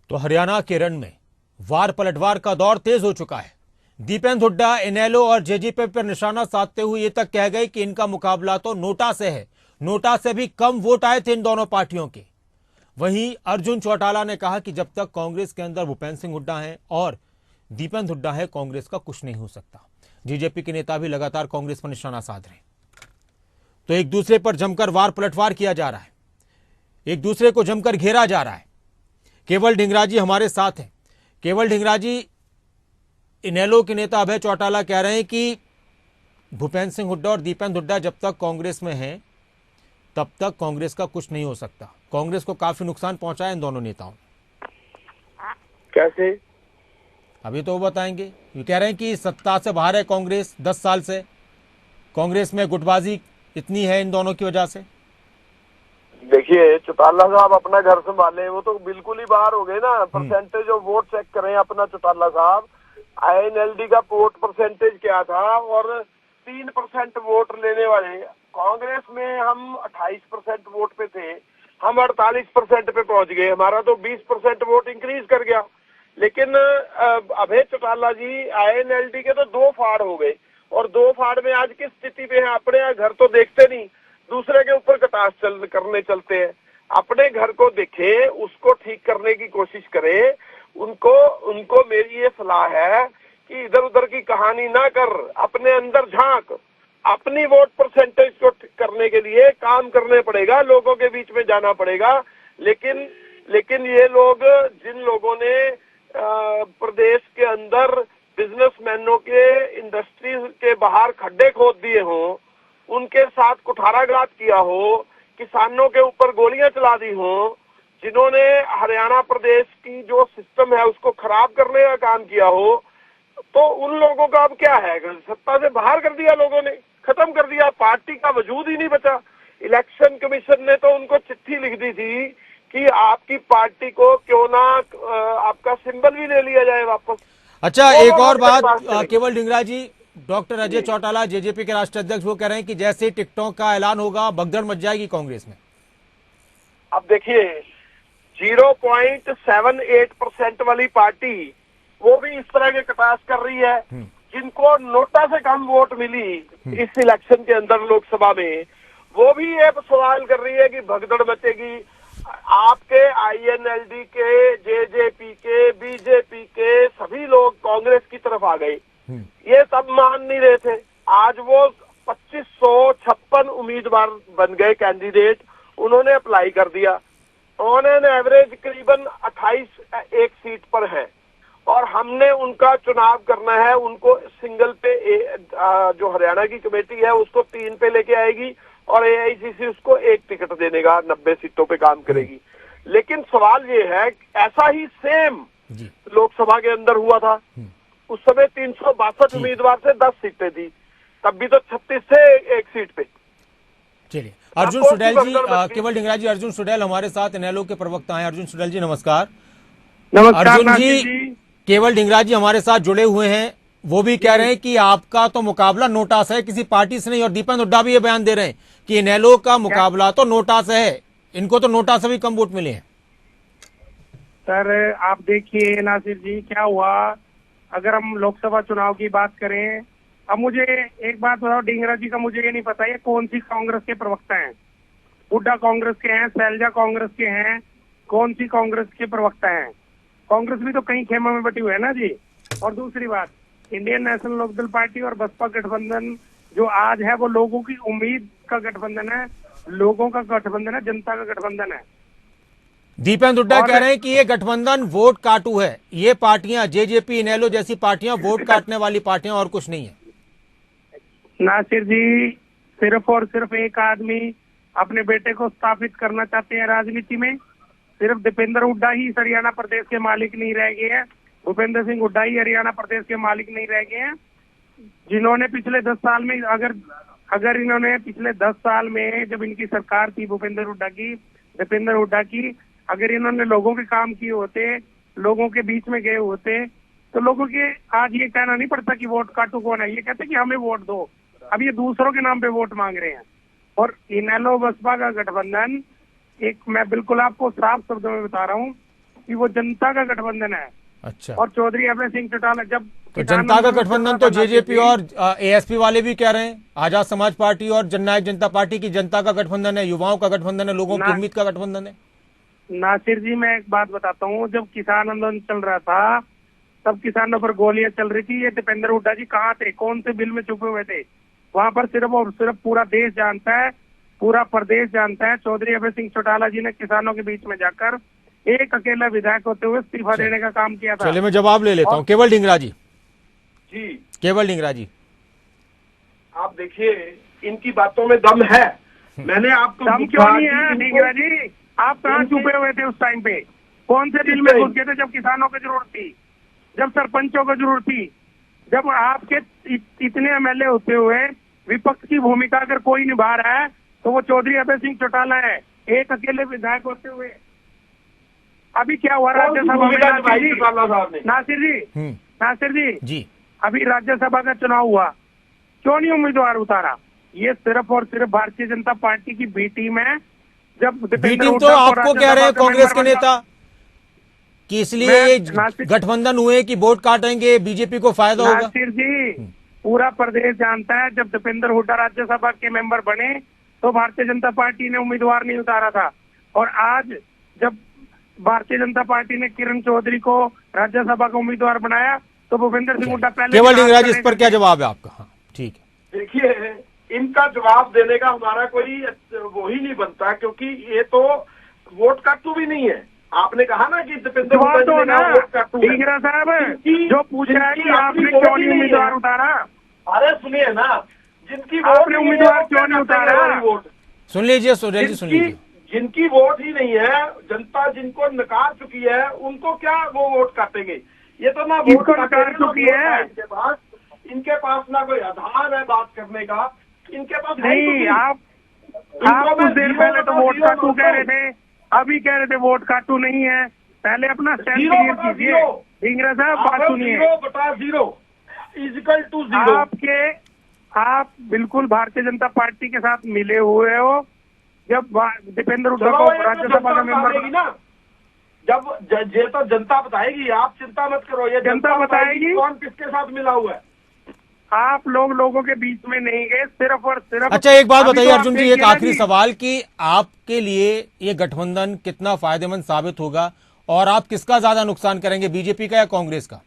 तो हरियाणा के रण में वार पलटवार का दौर तेज हो चुका है। दीपेंद्र हुड्डा इनेलो और जेजेपी पर निशाना साधते हुए ये तक कह गए कि इनका मुकाबला तो नोटा से है। नोटा से भी कम वोट आए थे इन दोनों पार्टियों के। वहीं अर्जुन चौटाला ने कहा कि जब तक कांग्रेस के अंदर भूपेंद्र सिंह हुड्डा है और दीपेंद्र हुड्डा है, कांग्रेस का कुछ नहीं हो सकता। जेजेपी के नेता भी लगातार कांग्रेस पर निशाना साध रहे हैं। तो एक दूसरे पर जमकर वार पलटवार किया जा रहा है, एक दूसरे को जमकर घेरा जा रहा है। केवल ढींगरा जी हमारे साथ हैं। केवल ढींगरा जी, इनेलो के नेता अभय चौटाला कह रहे हैं कि भूपेंद्र सिंह हुड्डा और दीपेंद्र हुड्डा जब तक कांग्रेस में हैं तब तक कांग्रेस का कुछ नहीं हो सकता। कांग्रेस को काफी नुकसान पहुंचा है इन दोनों नेताओं ने। कैसे? अभी तो वो बताएंगे। ये कह रहे हैं कि सत्ता से बाहर है कांग्रेस 10 साल से। कांग्रेस में गुटबाजी इतनी है इन दोनों की वजह से। देखिए, चौटाला साहब अपना घर संभाले, वो तो बिल्कुल ही बाहर हो गए ना। परसेंटेज ऑफ वोट चेक करें अपना चौटाला साहब। आईएनएलडी का वोट परसेंटेज क्या था और 3% वोट लेने वाले। कांग्रेस में हम 28% वोट पे थे, हम 48% पे पहुंच गए। हमारा तो 20% वोट इंक्रीज कर गया। लेकिन अभय चौटाला जी, आईएनएलडी के तो 2 फाड़ हो गए और 2 फाड़ में आज किस स्थिति पे है। अपने यहाँ घर तो देखते नहीं, दूसरे के ऊपर कटास करने चलते हैं। अपने घर को देखें, उसको ठीक करने की कोशिश करें। उनको मेरी ये सलाह है कि इधर उधर की कहानी ना कर, अपने अंदर झांक। अपनी वोट परसेंटेज को ठीक करने के लिए काम करने पड़ेगा, लोगों के बीच में जाना पड़ेगा। लेकिन ये लोग, जिन लोगों ने प्रदेश के अंदर बिजनेसमैनों के, इंडस्ट्रीज के बाहर खड्डे खोद दिए हों, उनके साथ कुठाराघात किया हो, किसानों के ऊपर गोलियां चला दी हो, जिन्होंने हरियाणा प्रदेश की जो सिस्टम है उसको खराब करने का काम किया हो, तो उन लोगों का अब क्या है? सत्ता से बाहर कर दिया लोगों ने, खत्म कर दिया। पार्टी का वजूद ही नहीं बचा। इलेक्शन कमीशन ने तो उनको चिट्ठी लिख दी थी कि आपकी पार्टी को क्यों ना आपका सिंबल भी ले लिया जाए वापस। अच्छा, एक और बात केवल ढींगरा जी, डॉक्टर अजय चौटाला जेजेपी के राष्ट्रीय अध्यक्ष वो कह रहे हैं कि जैसे टिकटॉक का ऐलान होगा भगदड़ मच जाएगी कांग्रेस में। अब देखिए, 0.78% वाली पार्टी वो भी इस तरह के कटास कर रही है। जिनको नोटा से कम वोट मिली इस इलेक्शन के अंदर लोकसभा में, वो भी ये सवाल कर रही है कि भगदड़ मचेगी। आपके आईएनएलडी के, जेजेपी के, बीजेपी के सभी लोग कांग्रेस की तरफ आ गए। ये सब मान नहीं रहे थे। आज वो 2556 उम्मीदवार बन गए कैंडिडेट, उन्होंने अप्लाई कर दिया। ऑन एन एवरेज करीबन 28 एक सीट पर है और हमने उनका चुनाव करना है। उनको सिंगल पे जो हरियाणा की कमेटी है उसको 3 पे लेके आएगी और एआईसीसी उसको 1 टिकट देने का 90 सीटों पे काम करेगी। लेकिन सवाल ये है, ऐसा ही सेम लोकसभा के अंदर हुआ था। उस समय 362 उम्मीदवार से 10 सीटें थी, तब भी तो 36 से 1 सीट पे। चलिए, अर्जुन सुडेल जी, केवल ढींगरा जी, अर्जुन सुडेल हमारे साथ इनेलो के प्रवक्ता हैं। अर्जुन सुडेल जी नमस्कार। नमस्कार अर्जुन जी, केवल ढींगरा जी हमारे साथ जुड़े हुए हैं। वो भी कह रहे हैं कि आपका तो मुकाबला नोटा से है, किसी पार्टी से नहीं। और दीपेंद्र हुड्डा भी ये बयान दे रहे हैं कि इनेलो का मुकाबला तो नोटा से है, इनको तो नोटा से भी कम वोट मिले हैं। सर आप देखिए नासिर जी, क्या हुआ अगर हम लोकसभा चुनाव की बात करें। अब मुझे एक बात बताओ ढींगरा जी का, मुझे ये नहीं पता ये कौन सी कांग्रेस के प्रवक्ता हैं। हुड्डा कांग्रेस के हैं, शैलजा कांग्रेस के हैं, कौन सी कांग्रेस के प्रवक्ता हैं? कांग्रेस भी तो कई खेमों में बटी हुई है ना जी। और दूसरी बात, इंडियन नेशनल लोकदल पार्टी और बसपा गठबंधन जो आज है वो लोगों की उम्मीद का गठबंधन है, लोगों का गठबंधन है, जनता का गठबंधन है। दीपेंद्र हुड्डा कह रहे हैं कि ये गठबंधन वोट काटू है। ये पार्टियां, जेजेपी, इनेलो जैसी पार्टियां वोट काटने वाली पार्टियां और कुछ नहीं है। नासिर जी, सिर्फ और सिर्फ एक आदमी अपने बेटे को स्थापित करना चाहते हैं राजनीति में। सिर्फ दीपेंद्र हुड्डा ही हरियाणा प्रदेश के मालिक नहीं रह गए हैं, भूपेंद्र सिंह हुड्डा ही हरियाणा प्रदेश के मालिक नहीं रह गए हैं। जिन्होंने पिछले 10 साल में, अगर इन्होंने पिछले 10 साल में जब इनकी सरकार थी भूपेंद्र हुड्डा की, दीपेंद्र हुड्डा की, अगर इन्होंने लोगों के काम किए होते, लोगों के बीच में गए होते, तो लोगों के आज ये कहना नहीं पड़ता कि वोट काटू कौन है, ये कहते कि हमें वोट दो। अब ये दूसरों के नाम पे वोट मांग रहे हैं। और इनेलो बसपा का गठबंधन, एक मैं बिल्कुल आपको साफ शब्दों में बता रहा हूँ, कि वो जनता का गठबंधन है। अच्छा, और चौधरी अभय सिंह चौटाला जब तो जनता का गठबंधन तो जेजेपी और एएसपी वाले भी कह रहे हैं, आजाद समाज पार्टी और जननायक जनता पार्टी की जनता का गठबंधन है, युवाओं का गठबंधन है, लोगों की उम्मीद का गठबंधन है। नासिर जी, मैं एक बात बताता हूँ, जब किसान आंदोलन चल रहा था तब किसानों पर गोलियां चल रही थी। ये दीपेंद्र हुड्डा जी कहाँ थे, कौन से बिल में छुपे हुए थे? वहां पर सिर्फ और सिर्फ पूरा देश जानता है, पूरा प्रदेश जानता है, चौधरी अभय सिंह चौटाला जी ने किसानों के बीच में जाकर एक अकेला विधायक होते हुए इस्तीफा देने का काम किया था। चलिए मैं जवाब ले लेता हूँ। केवल ढींगरा जी, जी केवल ढींगरा जी, आप देखिए इनकी बातों में दम है। मैंने आपको दम क्यों नहीं है ढींगरा जी? आप कहाँ छुपे हुए थे उस टाइम पे? कौन से बिल में घुस गए थे जब किसानों की जरूरत थी, जब सरपंचों को जरूरत थी, जब आपके इतने एमएलए होते हुए विपक्ष की भूमिका अगर कोई निभा रहा है तो वो चौधरी अभय सिंह चौटाला है, एक अकेले विधायक होते हुए। अभी क्या हुआ राज्यसभा में नासिर जी, नासिर जी, अभी राज्यसभा का चुनाव हुआ, क्यों नहीं उम्मीदवार उतारा? ये सिर्फ और सिर्फ भारतीय जनता पार्टी की बी टीम है। जब बी टीम तो आपको कह रहे हैं कांग्रेस के नेता कि इसलिए ये गठबंधन हुए कि वोट काटेंगे, बीजेपी को फायदा होगा। नासिर जी, पूरा प्रदेश जानता है, जब दीपेंद्र हुड्डा राज्यसभा के मेंबर बने तो भारतीय जनता पार्टी ने उम्मीदवार नहीं उतारा था, और आज जब भारतीय जनता पार्टी ने किरण चौधरी को राज्यसभा का उम्मीदवार बनाया तो भूपेंद्र सिंह हुड्डा पहले। केवल ढींगरा जी, इस पर क्या जवाब है आपका? हाँ ठीक है। देखिए, इनका जवाब देने का हमारा कोई वो ही नहीं बनता, क्योंकि ये तो वोट काटू भी नहीं है। आपने कहा ना कि दीपेंद्र ढींगरा साहब जो पूछ रहा है कि आपने क्यों नहीं उम्मीदवार उतारा? अरे सुनिए ना, जिनकी आपने उम्मीदवार क्यों नहीं उतारा? वोट सुन लीजिए, सुरेश जी सुन लीजिए। जिनकी वोट ही नहीं है, जनता जिनको नकार चुकी है, उनको क्या वो वोट काटेंगे? ये तो ना वोट नकार चुकी है, इनके पास ना कोई आधार है बात करने का, इनके पास नहीं। आप कुछ देर पहले तो वोट काटू कह रहे थे, अभी कह रहे थे वोट काटू नहीं है। पहले अपना स्टैंड क्लियर कीजिए ढींगरा साहब, बात सुनिए। 0/0 = 0। आप बिल्कुल भारतीय जनता पार्टी के साथ मिले हुए हो। जब दीपेंद्र हुड्डा को राज्यसभा का मेंबर ना, जब ये तो जनता बताएगी, आप चिंता मत करो, ये जनता बताएगी कौन किसके साथ मिला हुआ है। आप लोगों के बीच में नहीं गए, सिर्फ और सिर्फ। अच्छा एक बात बताइए अर्जुन जी, एक आखिरी सवाल कि आपके लिए ये गठबंधन कितना फायदेमंद साबित होगा और आप किसका ज्यादा नुकसान करेंगे, बीजेपी का या कांग्रेस का?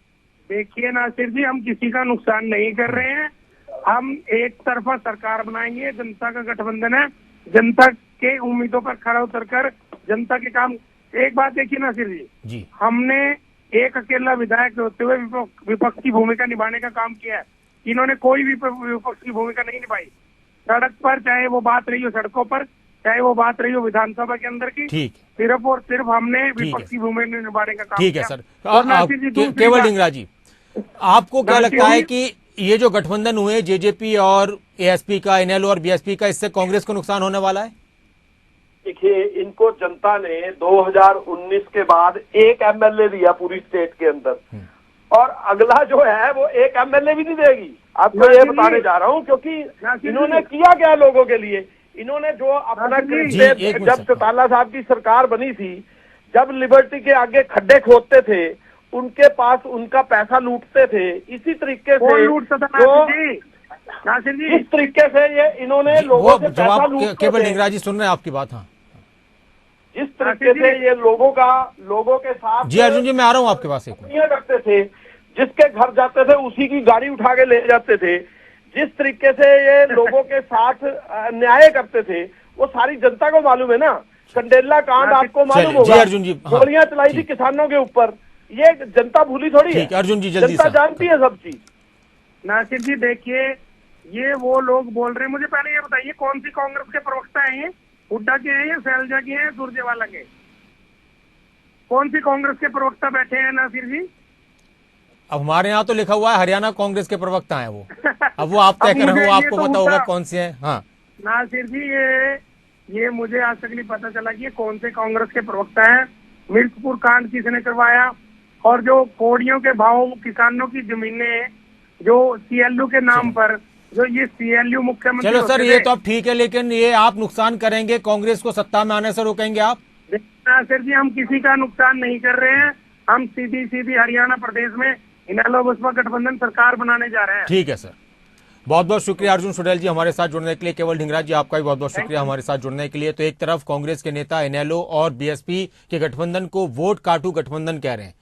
देखिए नासिर जी, हम किसी का नुकसान नहीं कर रहे हैं। हम एक तरफा सरकार बनाएंगे, जनता का गठबंधन है, जनता के उम्मीदों पर खड़ा उतरकर जनता के काम। एक बात देखिए नासिर जी, हमने एक अकेला विधायक होते हुए विपक्ष की भूमिका निभाने का काम किया है। इन्होंने कोई भी विपक्ष की भूमिका नहीं निभाई। सड़क पर चाहे वो बात रही हो, सड़कों पर चाहे वो बात रही हो विधानसभा के अंदर की, सिर्फ और सिर्फ हमने विपक्ष की भूमिका निभाने का काम किया। ठीक है सर। केवल ढींगरा जी, आपको क्या लगता है कि ये जो गठबंधन हुए जेजेपी और एएसपी का, इनेलो और बीएसपी का, इससे कांग्रेस को नुकसान होने वाला है? देखिए, इनको जनता ने 2019 के बाद एक एमएलए दिया पूरी स्टेट के अंदर, और अगला जो है वो एक एमएलए भी नहीं देगी। आपको ये बताने जा रहा हूँ, क्योंकि इन्होंने किया क्या लोगों के लिए। इन्होंने जो अपना जब चौटाला साहब की सरकार बनी थी, जब लिबर्टी के आगे खड्डे खोदते थे, उनके पास उनका पैसा लूटते थे। इसी तरीके से इस तरीके से ये इन्होंने लोगों से पैसा लूटते थे। केवल ढींगरा जी सुन रहे हैं आपकी बात? हाँ, जिस तरीके से ये लोगों के साथ। जी अर्जुन जी, मैं आ रहा हूँ आपके पास। करते थे, जिसके घर जाते थे उसी की गाड़ी उठा के ले जाते थे। जिस तरीके से ये लोगों के साथ न्याय करते थे, वो सारी जनता को मालूम है ना। कंडेला कांड आपको मालूम होगा, अर्जुन जी, गोलियां चलाई थी किसानों के ऊपर, ये जनता भूली थोड़ी है। अर्जुन जी जल्दी, जनता जानती है सब चीज। नासिर जी देखिए, ये वो लोग बोल रहे हैं, मुझे पहले ये बताइए कौन सी कांग्रेस के प्रवक्ता हैं ये? हुड्डा के हैं या शैलजा के हैं, सुरजेवाला के? कौन सी कांग्रेस के प्रवक्ता बैठे हैं नासिर जी? अब हमारे यहाँ तो लिखा हुआ है हरियाणा कांग्रेस के प्रवक्ता हैं वो। अब वो आप तय कर रहे हो, आपको पता होगा कौन से हैं। हाँ नासिर जी, ये मुझे आज तक नहीं पता चला कि ये कौन से कांग्रेस के प्रवक्ता हैं। मिर्चपुर कांड किसने करवाया, और जो कोड़ियों के भाव, किसानों की जमीनें जो सीएलयू के नाम पर, जो ये सीएलयू मुख्यमंत्री। चलो सर, ये तो अब ठीक है, लेकिन ये आप नुकसान करेंगे कांग्रेस को, सत्ता में आने से रोकेंगे आप? नासिर जी, हम किसी का नुकसान नहीं कर रहे हैं। हम सीधी सीधी हरियाणा प्रदेश में इनेलो बसपा गठबंधन सरकार बनाने जा रहे हैं। ठीक है सर, बहुत बहुत शुक्रिया अर्जुन सुडेल जी हमारे साथ जुड़ने के लिए। केवल ढिंगरा जी आपका भी बहुत बहुत शुक्रिया हमारे साथ जुड़ने के लिए। तो एक तरफ कांग्रेस के नेता इनेलो और बीएसपी के गठबंधन को वोट काटू गठबंधन कह रहे हैं,